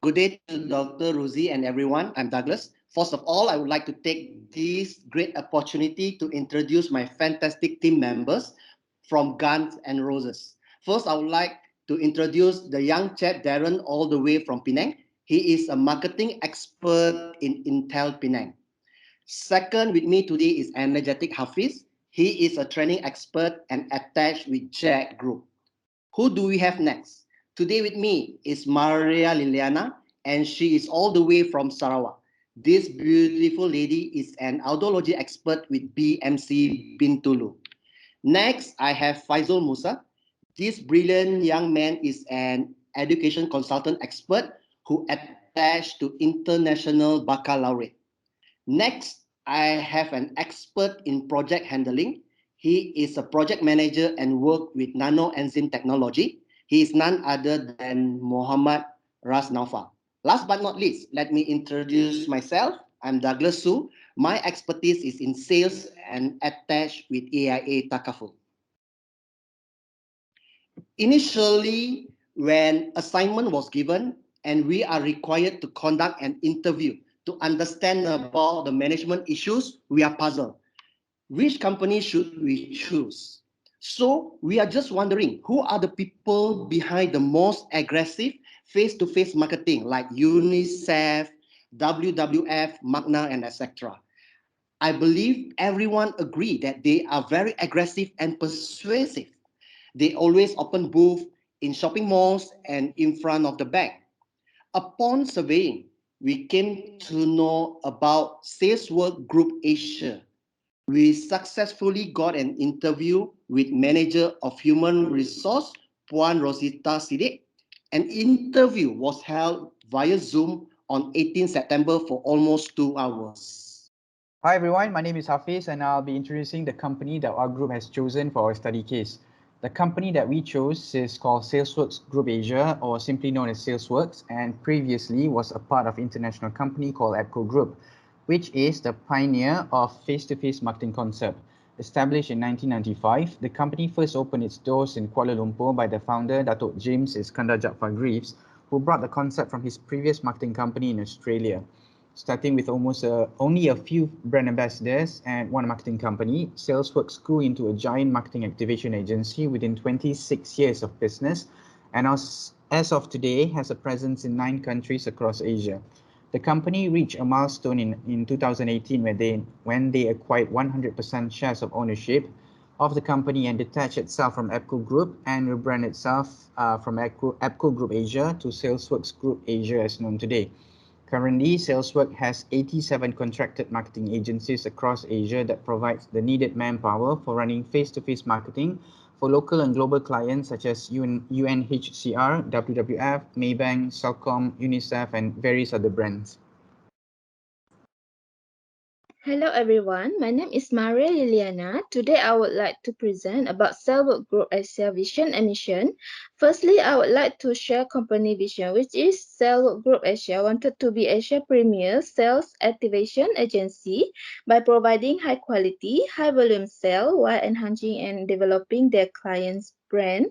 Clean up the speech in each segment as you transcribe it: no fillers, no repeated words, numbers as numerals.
Good day to Dr. Rudzi and everyone. I'm Douglas. First of all, I would like to take this great opportunity to introduce my fantastic team members from Guns and Roses. First, I would like to introduce the young chap Darren all the way from Penang. He is a marketing expert in Intel Penang. Second with me today is energetic HAFIZ. He is a training expert and attached with Jack Group. Who do we have next? Today with me is Maria Liliana, and she is all the way from Sarawak. This beautiful lady is an audiology expert with BMC Bintulu. Next, I have FAIZOL Musa. This brilliant young man is an education consultant expert who attached to International Baccalaureate. Next, I have an expert in project handling. He is a project manager and work with nano enzyme technology. He is none other than MOHAMED RAZNAUFAL. Last but not least, let me introduce myself. I'm Douglas Su. My expertise is in sales and attached with AIA Takaful. Initially, when assignment was given and we are required to conduct an interview to understand about the management issues, we are puzzled. Which company should we choose? So we are just wondering, who are the people behind the most aggressive face-to-face marketing like UNICEF, WWF, Magna, and etc.? I believe everyone agree that they are very aggressive and persuasive. They always open booth in shopping malls and in front of the bank. Upon surveying, we came to know about Saleswork Group Asia. We successfully got an interview with Manager of Human Resource, Puan Rosita Sidik. An interview was held via Zoom on 18 September for almost 2 hours. Hi everyone, my name is Hafiz and I'll be introducing the company that our group has chosen for our study case. The company that we chose is called Salesworks Group Asia, or simply known as Salesworks, and previously was a part of international company called APCO Group, which is the pioneer of face-to-face marketing concept. Established in 1995, the company first opened its doors in Kuala Lumpur by the founder, Datuk James Iskandar Jaafar Greaves, who brought the concept from his previous marketing company in Australia. Starting with almost only a few brand ambassadors and one marketing company, Salesworks grew into a giant marketing activation agency within 26 years of business, and as of today has a presence in 9 countries across Asia. The company reached a milestone in 2018 when they acquired 100% shares of ownership of the company and detached itself from APCO Group and rebranded itself from APCO Group Asia to Salesworks Group Asia as known today. Currently, Salesworks has 87 contracted marketing agencies across Asia that provides the needed manpower for running face-to-face marketing for local and global clients such as UNHCR, WWF, Maybank, Celcom, UNICEF, and various other brands. Hello everyone, my name is Maria Liliana. Today I would like to present about Salesworks Group Asia vision and mission. Firstly, I would like to share company vision, which is Salesworks Group Asia wanted to be Asia premier sales activation agency by providing high quality, high volume sale while enhancing and developing their clients' brand.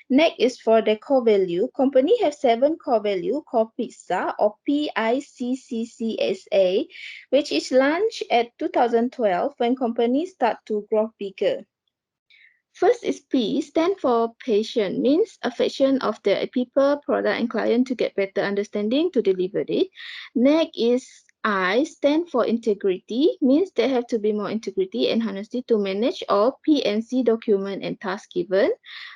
Next is for the core value. Company have 7 core value called PICCA or PICCCSA, which is launched at 2012 when companies start to grow bigger. First is P, stand for patient, means affection of the people, product, and client to get better understanding to deliver it. Next is I, stand for integrity, means there have to be more integrity and honesty to manage all P&C document and task given.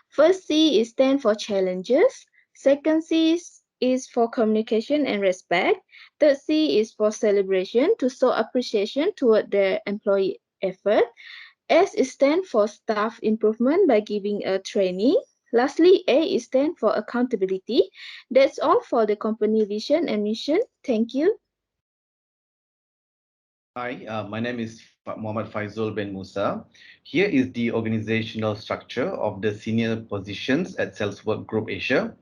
First C is stand for challenges. Second C is for communication and respect. Third C is for celebration, to show appreciation toward their employee effort. S is stand for staff improvement by giving a training. Lastly, A is stand for accountability. That's all for the company vision and mission. Thank you. Hi, my name is Muhammad Faizol bin Musa. Here is the organizational structure of the senior positions at Salesworks Group Asia.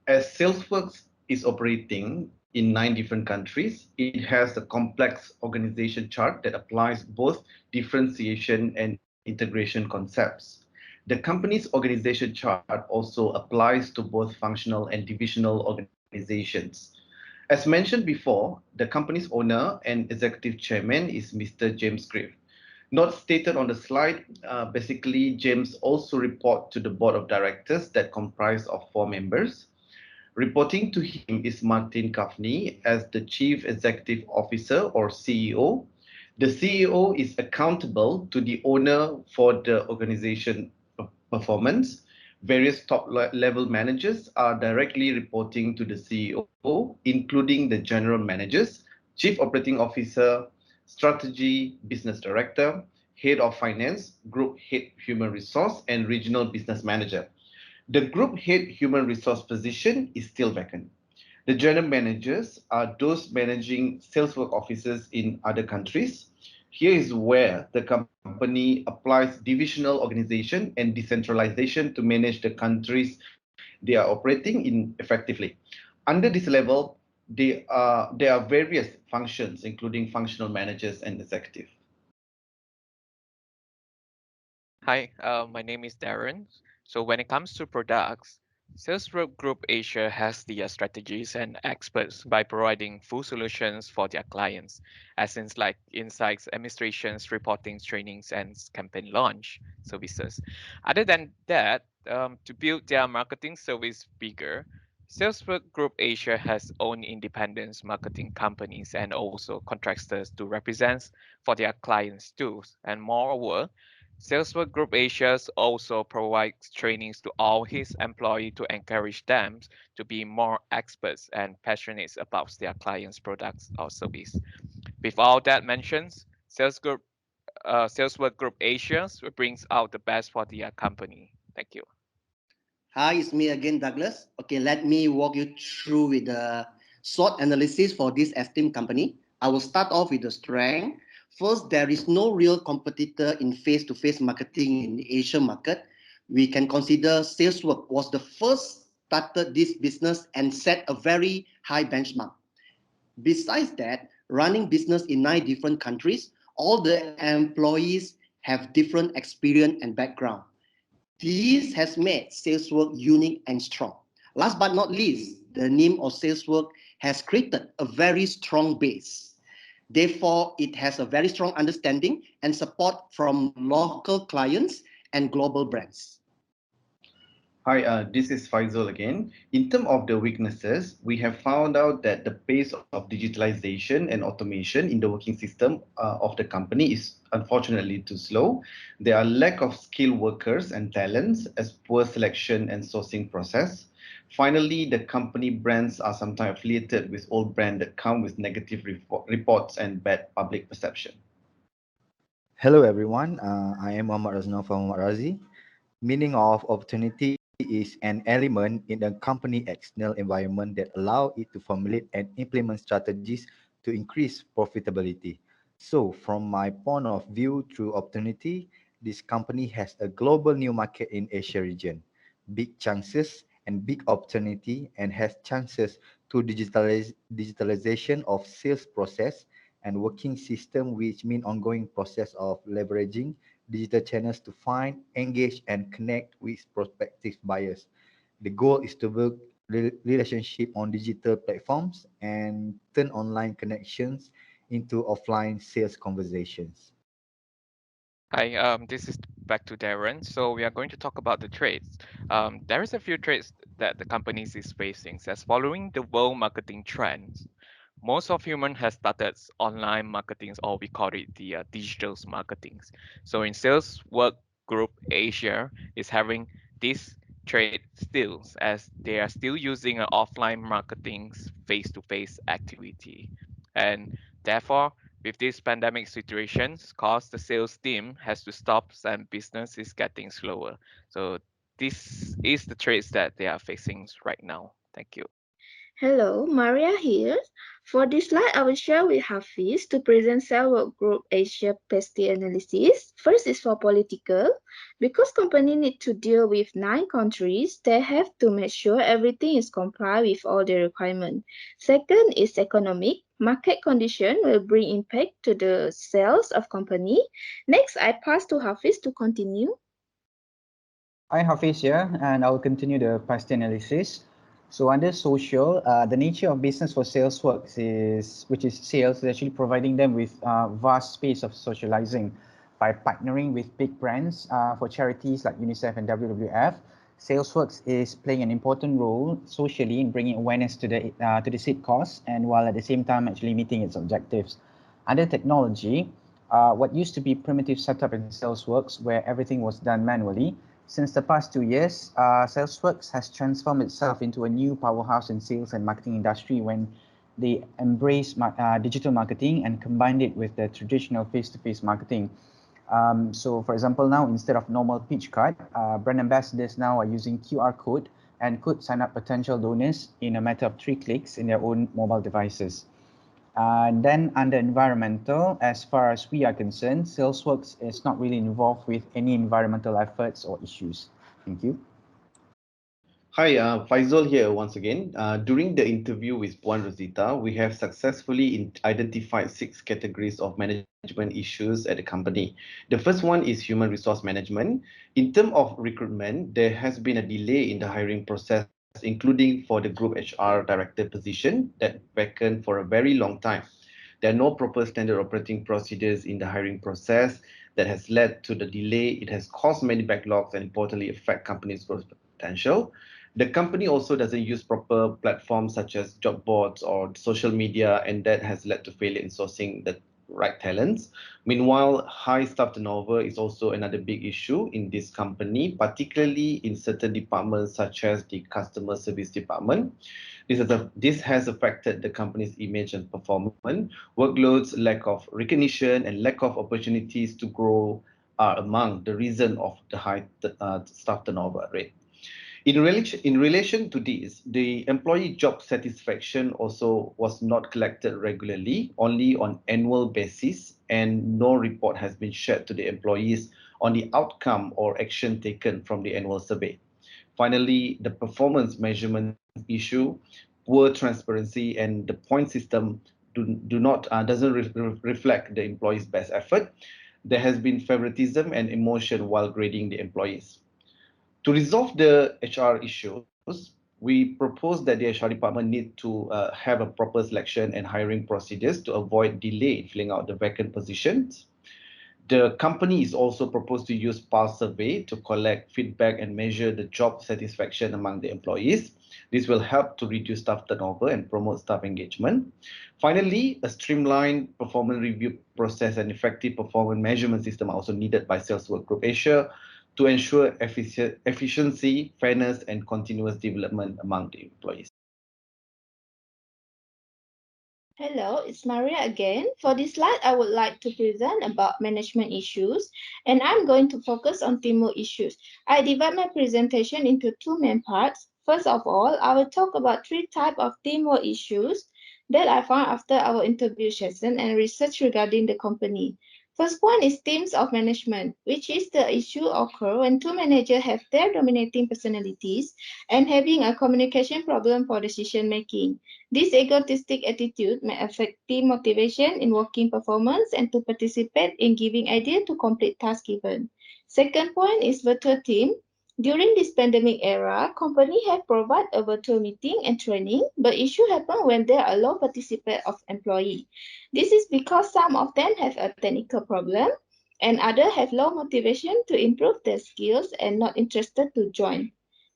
As Salesworks is operating in 9 different countries, it has a complex organization chart that applies both differentiation and integration concepts. The company's organization chart also applies to both functional and divisional organizations. As mentioned before, the company's owner and executive chairman is Mr. James Griff. Not stated on the slide, basically James also report to the board of directors that comprise of 4 members. Reporting to him is Martin Kafni as the Chief Executive Officer or CEO. The CEO is accountable to the owner for the organization performance. Various top level managers are directly reporting to the CEO, including the general managers, chief operating officer, strategy, business director, head of finance, group head human resource, and regional business manager. The group head human resource position is still vacant. The general managers are those managing sales work offices in other countries. Here is where the company applies divisional organization and decentralization to manage the countries they are operating in effectively. Under this level, there are various functions, including functional managers and executive. Hi, my name is Darren. So when it comes to products, Sales Group Asia has the strategies and experts by providing full solutions for their clients, as in like insights, administrations, reporting, trainings, and campaign launch services. Other than that, to build their marketing service bigger, Sales Group Asia has own independent marketing companies and also contractors to represent for their clients too. And moreover, Salesforce Group Asia also provides trainings to all his employees to encourage them to be more experts and passionate about their clients' products or service. With all that mentioned, Salesforce Group Asia brings out the best for the company. Thank you. Hi, it's me again, Douglas. Okay, let me walk you through with the SWOT analysis for this esteemed company. I will start off with the strength. First, there is no real competitor in face-to-face marketing in the Asian market. We can consider Saleswork was the first started this business and set a very high benchmark. Besides that, running business in 9 different countries, all the employees have different experience and background. This has made Saleswork unique and strong. Last but not least, the name of Saleswork has created a very strong base. Therefore, it has a very strong understanding and support from local clients and global brands. Hi, this is FAIZOL again. In terms of the weaknesses, we have found out that the pace of digitalization and automation in the working system of the company is unfortunately too slow. There are lack of skilled workers and talents as poor selection and sourcing process. Finally, the company brands are sometimes affiliated with old brands that come with negative reports and bad public perception. Hello everyone, I am RAZNAUFAL RAZZI. Meaning of opportunity is an element in the company external environment that allow it to formulate and implement strategies to increase profitability. So from my point of view through opportunity, this company has a global new market in Asia region, big chances and big opportunity, and has chances to digitalization of sales process and working system, which mean ongoing process of leveraging digital channels to find, engage, and connect with prospective buyers. The goal is to build relationship on digital platforms and turn online connections into offline sales conversations. Hi, this is back to Darren. So we are going to talk about the trades. There is a few trades that the companies is facing. As following the world marketing trends, most of human has started online marketing, or we call it the digital marketing. So in Sales Work Group Asia is having this trade still, as they are still using an offline marketing face-to-face activity, and therefore with this pandemic situations, cause the sales team has to stop and business is getting slower. So this is the trades that they are facing right now. Thank you. Hello, Maria here. For this slide, I will share with Hafiz to present Cellwork Group Asia PESTI analysis. First is for political. Because company need to deal with 9 countries, they have to make sure everything is complied with all the requirements. Second is economic. Market condition will bring impact to the sales of company. Next, I pass to Hafiz to continue. Hi, Hafiz here, and I'll continue the PESTI analysis. So under social, the nature of business for SalesWorks which is sales, is actually providing them with vast space of socializing by partnering with big brands for charities like UNICEF and WWF. SalesWorks is playing an important role socially in bringing awareness to the SID cause, and while at the same time actually meeting its objectives. Under technology, what used to be primitive setup in SalesWorks where everything was done manually, since the past 2 years, SalesWorks has transformed itself into a new powerhouse in sales and marketing industry when they embrace digital marketing and combined it with the traditional face-to-face marketing. So for example, now instead of normal pitch card, brand ambassadors now are using QR code and could sign up potential donors in a matter of 3 clicks in their own mobile devices. Then under environmental, as far as we are concerned, SalesWorks is not really involved with any environmental efforts or issues. Thank you. Hi, Faizol here once again. During the interview with Puan Rosita, we have successfully identified 6 categories of management issues at the company. The first one is human resource management. In terms of recruitment, there has been a delay in the hiring process, including for the group HR director position that vacant for a very long time. There are no proper standard operating procedures in the hiring process that has led to the delay. It has caused many backlogs and importantly affect companies' growth potential. The company also doesn't use proper platforms such as job boards or social media, and that has led to failure in sourcing the right talents. Meanwhile, high staff turnover is also another big issue in this company, particularly in certain departments such as the customer service department. This has affected the company's image and performance. Workloads, lack of recognition, and lack of opportunities to grow are among the reason of the high staff turnover rate. In relation to this, the employee job satisfaction also was not collected regularly, only on annual basis, and no report has been shared to the employees on the outcome or action taken from the annual survey. Finally, the performance measurement issue, poor transparency, and the point system doesn't reflect the employees' best effort. There has been favoritism and emotion while grading the employees. To resolve the HR issues, we propose that the HR department need to have a proper selection and hiring procedures to avoid delay in filling out the vacant positions. The company is also proposed to use pulse survey to collect feedback and measure the job satisfaction among the employees. This will help to reduce staff turnover and promote staff engagement. Finally, a streamlined performance review process and effective performance measurement system are also needed by SalesWorks Group Asia to ensure efficiency, fairness, and continuous development among the employees. Hello, it's Maria again. For this slide, I would like to present about management issues, and I'm going to focus on teamwork issues. I divide my presentation into 2 main parts. First of all, I will talk about 3 types of teamwork issues that I found after our interview session and research regarding the company. First one is teams of management, which is the issue occur when 2 managers have their dominating personalities and having a communication problem for decision making. This egotistic attitude may affect team motivation in working performance and to participate in giving ideas to complete tasks given. Second point is virtual team. During this pandemic era, companies have provided a virtual meeting and training, but issue happen when there are low participation of employee. This is because some of them have a technical problem and others have low motivation to improve their skills and not interested to join.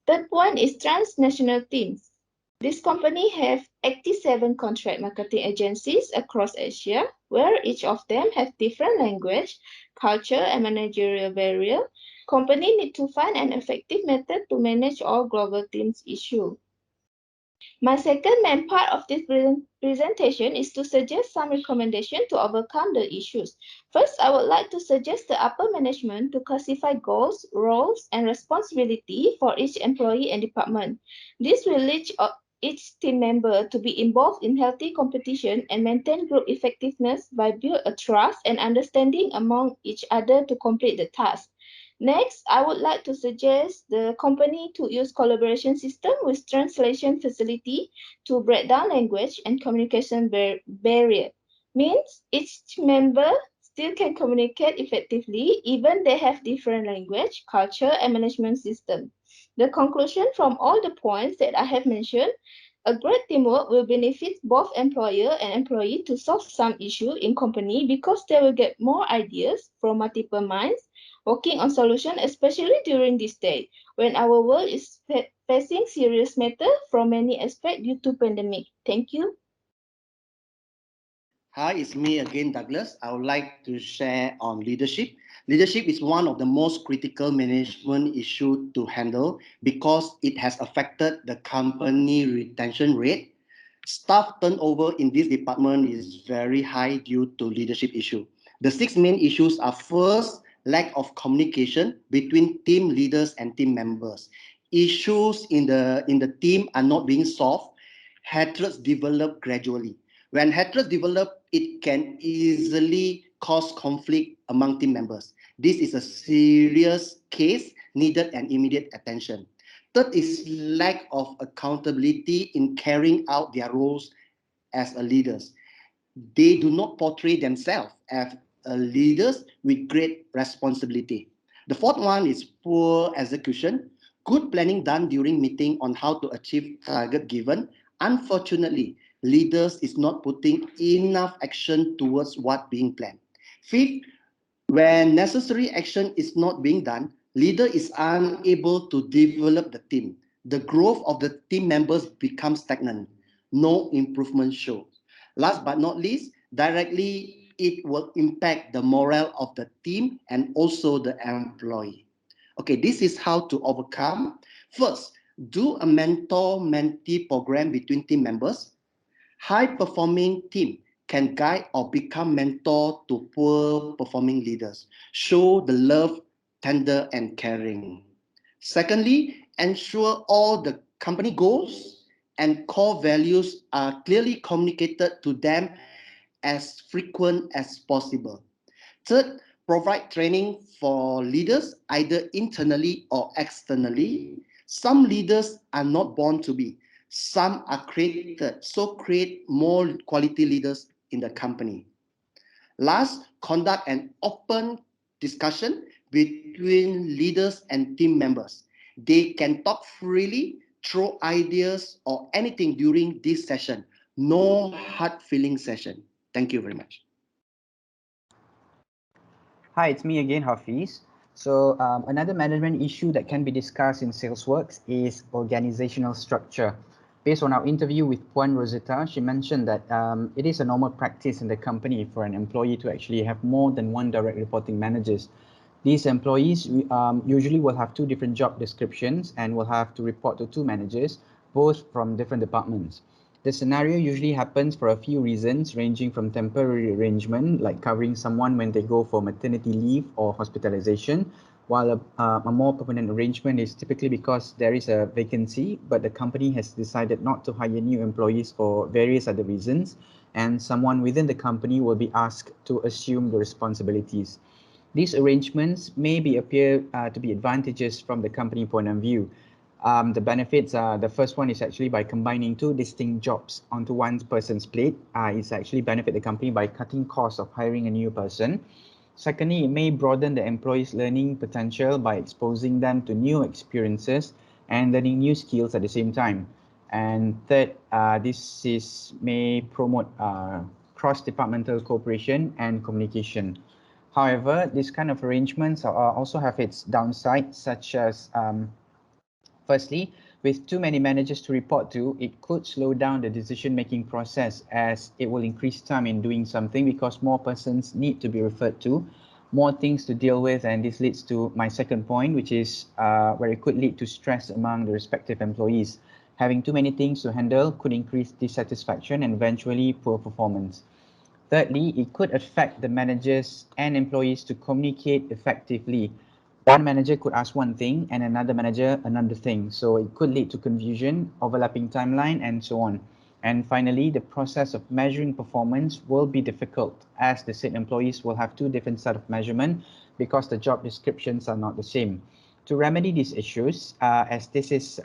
Third point is transnational teams. This company have 87 contract marketing agencies across Asia, where each of them have different language, culture, and managerial barrier. Company need to find an effective method to manage all global teams issue. My second main part of this presentation is to suggest some recommendation to overcome the issues. First, I would like to suggest the upper management to classify goals, roles, and responsibility for each employee and department. This will lead each team member to be involved in healthy competition and maintain group effectiveness by build a trust and understanding among each other to complete the task. Next, I would like to suggest the company to use collaboration system with translation facility to break down language and communication barrier. Means each member still can communicate effectively even they have different language, culture, and management system. The conclusion from all the points that I have mentioned, a great teamwork will benefit both employer and employee to solve some issue in company because they will get more ideas from multiple minds working on solution, especially during this day when our world is facing serious matter from many aspects due to pandemic. Thank you. Hi, it's me again, Douglas. I would like to share on leadership. Leadership is one of the most critical management issue to handle because it has affected the company retention rate. Staff turnover in this department is very high due to leadership issue. The six main issues are: first, lack of communication between team leaders and team members. Issues in the team are not being solved. Hatreds develop gradually. When hatreds develop, it can easily cause conflict among team members. This is a serious case, needed an immediate attention. Third is lack of accountability in carrying out their roles as a leaders. They do not portray themselves as leaders with great responsibility. The fourth one is poor execution. Good planning done during meeting on how to achieve target given. Unfortunately, leaders is not putting enough action towards what being planned. Fifth, when necessary action is not being done, leader is unable to develop the team. The growth of the team members becomes stagnant. No improvement shows. Last but not least, directly it will impact the morale of the team and also the employee. Okay, this is how to overcome. First, do a mentor-mentee program between team members. High-performing team can guide or become mentor to poor performing leaders. Show the love, tender, and caring. Secondly, ensure all the company goals and core values are clearly communicated to them as frequent as possible. Third, provide training for leaders either internally or externally. Some leaders are not born to be. Some are created. So create more quality leaders in the company. Last, conduct an open discussion between leaders and team members. They can talk freely, throw ideas or anything during this session. No hard feeling session. Thank you very much. Hi, it's me again, Hafiz. So another management issue that can be discussed in SalesWorks is organizational structure. Based on our interview with Puan Rosita, she mentioned that it is a normal practice in the company for an employee to actually have more than one direct reporting managers. These employees usually will have two different job descriptions and will have to report to two managers, both from different departments. The scenario usually happens for a few reasons, ranging from temporary arrangement, like covering someone when they go for maternity leave or hospitalization, while a more permanent arrangement is typically because there is a vacancy, but the company has decided not to hire new employees for various other reasons, and someone within the company will be asked to assume the responsibilities. These arrangements may appear to be advantageous from the company point of view. The benefits are, the first one is actually by combining two distinct jobs onto one person's plate. It's actually benefit the company by cutting costs of hiring a new person. Secondly, it may broaden the employee's learning potential by exposing them to new experiences and learning new skills at the same time. And third, may promote cross-departmental cooperation and communication. However, this kind of arrangements also have its downsides, such as firstly, with too many managers to report to, it could slow down the decision-making process as it will increase time in doing something because more persons need to be referred to, more things to deal with, and this leads to my second point, which is where it could lead to stress among the respective employees. Having too many things to handle could increase dissatisfaction and eventually poor performance. Thirdly, it could affect the managers and employees to communicate effectively. One manager could ask one thing and another manager another thing. So it could lead to confusion, overlapping timeline, and so on. And finally, the process of measuring performance will be difficult as the said employees will have two different set of measurement because the job descriptions are not the same. To remedy these issues, as this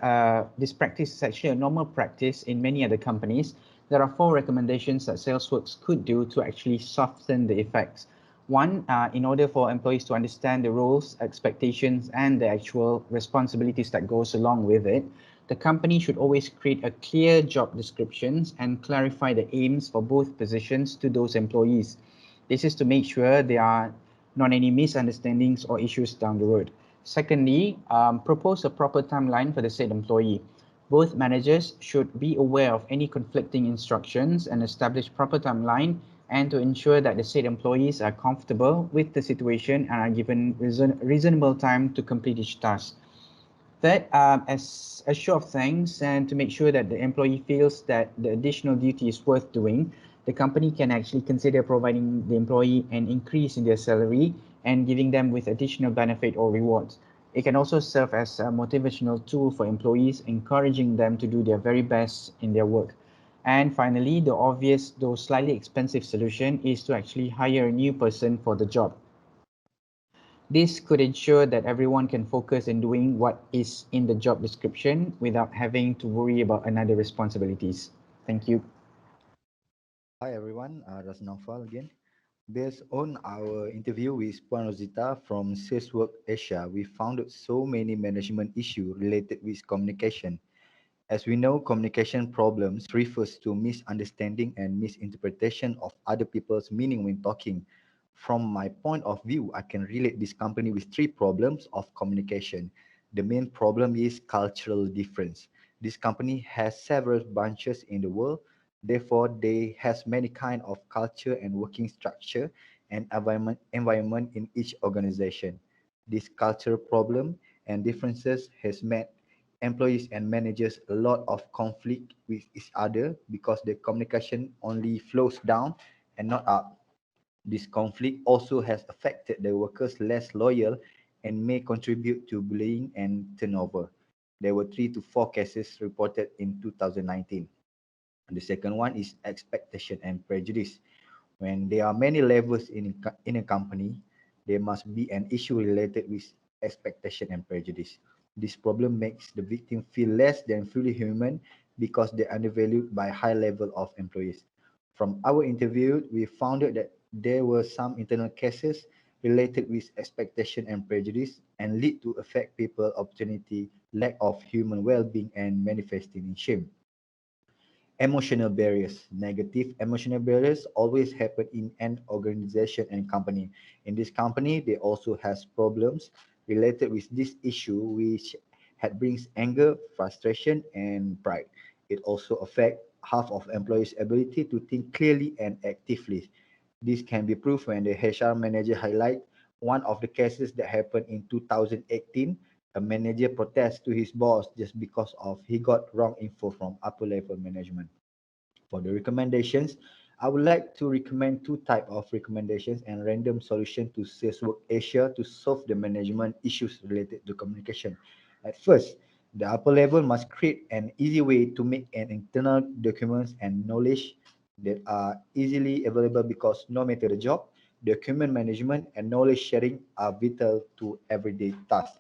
practice is actually a normal practice in many other companies, there are 4 recommendations that SalesWorks could do to actually soften the effects. One, in order for employees to understand the roles, expectations, and the actual responsibilities that goes along with it, the company should always create a clear job descriptions and clarify the aims for both positions to those employees. This is to make sure there are not any misunderstandings or issues down the road. Secondly, propose a proper timeline for the said employee. Both managers should be aware of any conflicting instructions and establish proper timeline, and to ensure that the said employees are comfortable with the situation and are given reasonable time to complete each task. Third, as a show of thanks and to make sure that the employee feels that the additional duty is worth doing, the company can actually consider providing the employee an increase in their salary and giving them with additional benefit or rewards. It can also serve as a motivational tool for employees, encouraging them to do their very best in their work. And finally, the obvious though slightly expensive solution is to actually hire a new person for the job. This could ensure that everyone can focus in doing what is in the job description without having to worry about another responsibilities. Thank you. Hi everyone, RAZNAUFAL again. Based on our interview with Puan Rosita from Saleswork Asia, we found so many management issues related with communication. As we know, communication problems refers to misunderstanding and misinterpretation of other people's meaning when talking. From my point of view, I can relate this company with three problems of communication. The main problem is cultural difference. This company has several branches in the world, therefore they has many kind of culture and working structure and environment in each organization. This cultural problem and differences has made employees and managers a lot of conflict with each other because the communication only flows down and not up. This conflict also has affected the workers less loyal and may contribute to bullying and turnover. There were 3 to 4 cases reported in 2019. And the second one is expectation and prejudice. When there are many levels in a company, there must be an issue related with expectation and prejudice. This problem makes the victim feel less than fully human because they are undervalued by high level of employees. From our interview, we found out that there were some internal cases related with expectation and prejudice and lead to affect people opportunity, lack of human well-being and manifesting in shame. Emotional barriers. Negative emotional barriers always happen in an organization and company. In this company, they also has problems related with this issue, which had brings anger, frustration, and pride. It also affect half of employees' ability to think clearly and actively. This can be proved when the HR manager highlight one of the cases that happened in 2018. A manager protests to his boss just because of he got wrong info from upper level management. For the recommendations, I would like to recommend two type of recommendations and random solution to Salesforce Asia to solve the management issues related to communication. At first, the upper level must create an easy way to make an internal documents and knowledge that are easily available because no matter the job, document management and knowledge sharing are vital to everyday tasks.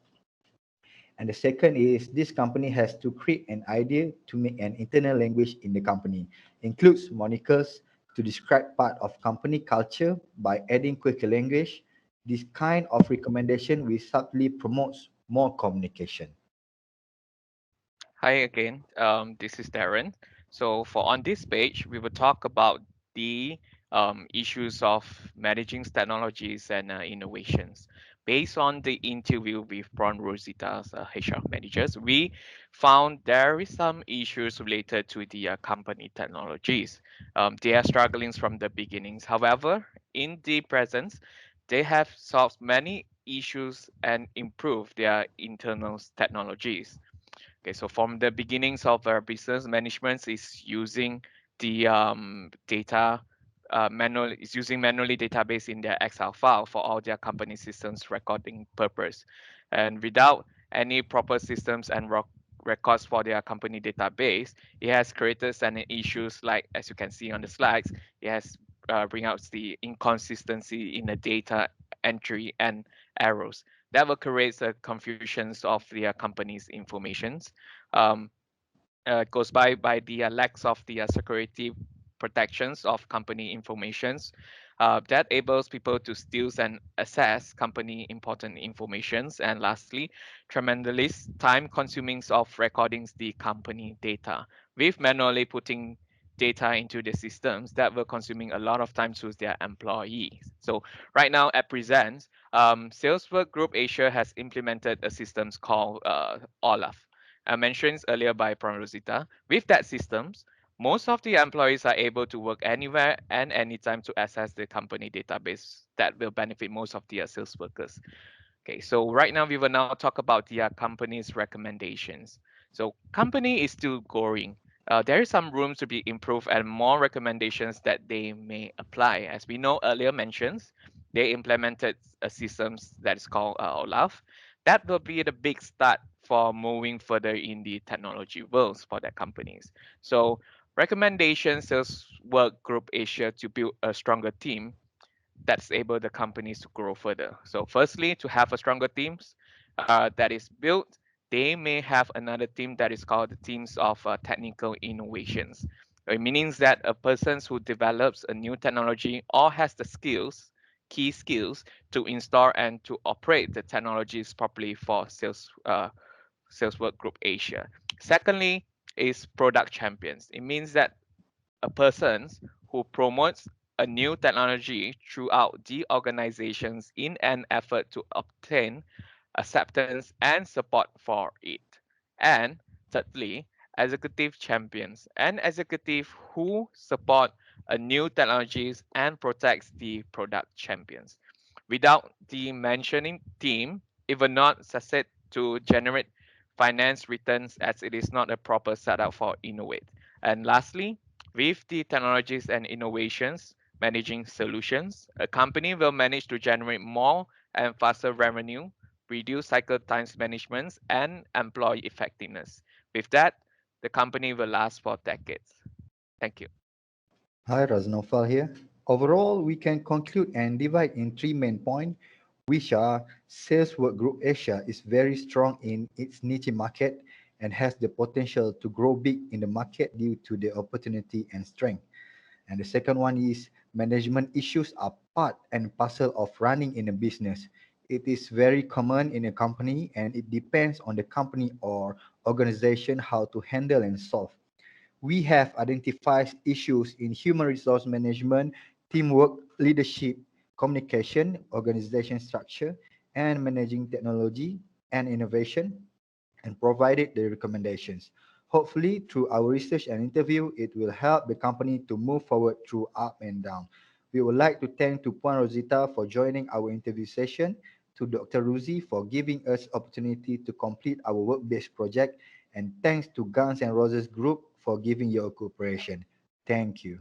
And the second is this company has to create an idea to make an internal language in the company. Includes monikers to describe part of company culture by adding quicker language. This kind of recommendation will subtly promotes more communication. Hi again, this is Darren. So for on this page, we will talk about the issues of managing technologies and innovations. Based on the interview with Prawn Rosita's HR managers, we found there is some issues related to the company technologies. They are struggling from the beginnings. However, in the present, they have solved many issues and improved their internal technologies. Okay, so from the beginnings of our business management is using the data manual is using manually database in their Excel file for all their company systems recording purpose, and without any proper systems and records for their company database, it has created some issues like as you can see on the slides. It has bring out the inconsistency in the data entry and errors that will create the confusions of the company's informations. Um, Goes by the lacks of the security protections of company informations. that enables people to steal and access company important informations. And lastly, tremendous time consuming of recordings the company data with manually putting data into the systems that were consuming a lot of time to their employees. So right now at present, Salesforce Group Asia has implemented a system called OLAF, mentioned earlier by Prof. Rosita. With that systems, most of the employees are able to work anywhere and anytime to access the company database that will benefit most of the sales workers. Okay, so right now we will now talk about the company's recommendations. So company is still growing. There is some room to be improved and more recommendations that they may apply. As we know earlier mentions, they implemented a systems that is called OLAF. That will be the big start for moving further in the technology worlds for their companies. So recommendations sales work group Asia to build a stronger team that's able the companies to grow further. So firstly, to have a stronger teams that is built, they may have another team that is called the teams of technical innovations. It means that a person who develops a new technology or has the skills, key skills to install and to operate the technologies properly for sales work group Asia. Secondly, is product champions. It means that a person who promotes a new technology throughout the organizations in an effort to obtain acceptance and support for it. And thirdly, executive champions, an executive who support a new technologies and protects the product champions. Without the mentioning team, it will not succeed to generate finance returns as it is not a proper setup for innovate. And lastly, with the technologies and innovations managing solutions, a company will manage to generate more and faster revenue, reduce cycle times management, and employee effectiveness. With that, the company will last for decades. Thank you. Hi, RAZNAUFAL here. Overall, we can conclude and divide in three main points, which are Sales Work Group Asia is very strong in its niche market and has the potential to grow big in the market due to the opportunity and strength. And the second one is management issues are part and parcel of running in a business. It is very common in a company and it depends on the company or organization how to handle and solve. We have identified issues in human resource management, teamwork, leadership, communication, organization structure, and managing technology and innovation, and provided the recommendations. Hopefully, through our research and interview, it will help the company to move forward through up and down. We would like to thank to Puan Rosita for joining our interview session, to Dr. Ruzi for giving us opportunity to complete our work-based project, and thanks to Guns and Roses Group for giving your cooperation. Thank you.